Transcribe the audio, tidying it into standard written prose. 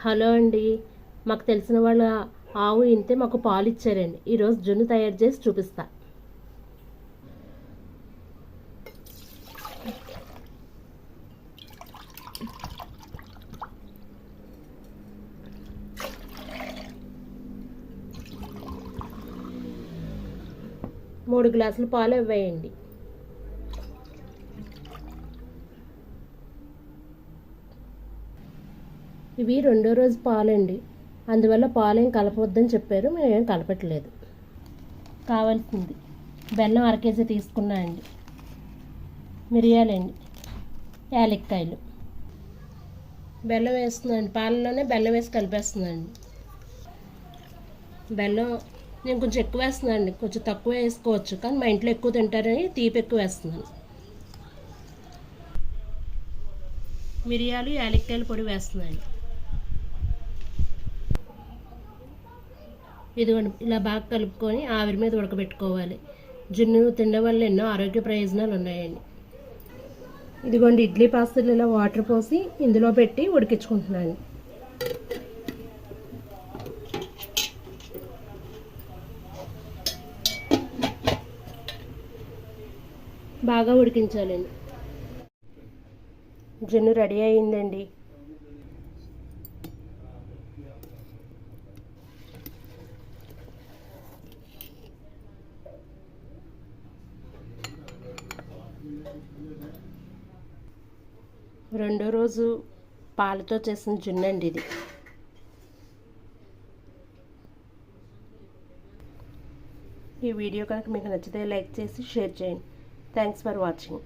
Hello అండి. మాకు తెలిసిన వాళ్ళ ఆవు ఇంతే మాకు పాలు ఇచ్చారండి. ఈరోజు జున్ను తయారు చేసి చూపిస్తా. మూడు గ్లాసులు పాలు ఇవ్వేయండి. ఇవి రెండో రోజు పాలండి, అందువల్ల పాలేం కలపవద్దని చెప్పారు. మేమేం కలపట్లేదు. కావాల్సింది బెల్లం 1 కేజీ తీసుకున్నా అండి, మిరియాలండి, యాలక్కాయలు. బెల్లం వేస్తున్నాండి, పాలలోనే బెల్లం వేసి కలిపేస్తున్నాండి. బెల్లం నేను కొంచెం ఎక్కువ వేస్తున్నాను అండి, కొంచెం తక్కువ వేసుకోవచ్చు, కానీ మా ఇంట్లో ఎక్కువ తింటారని తీపి ఎక్కువ వేస్తున్నాను. మిరియాలు యాలక్కాయల పొడి వేస్తున్నాను. ఇదిగోండి, ఇలా బాగా కలుపుకొని ఆవిరి మీద ఉడకబెట్టుకోవాలి. జున్ను తినడం వల్ల ఎన్నో ఆరోగ్య ప్రయోజనాలు ఉన్నాయండి. ఇదిగోండి, ఇడ్లీ పాత్రలు ఇలా వాటర్ పోసి ఇందులో పెట్టి ఉడికించుకుంటున్నాను. బాగా ఉడికించాలండి. జున్ను రెడీ అయిందండి. రెండో రోజు పాలతో చేసిన జున్ను అండి ఇది. ఈ వీడియో కనుక మీకు నచ్చితే లైక్ చేసి షేర్ చేయండి. Thanks for watching.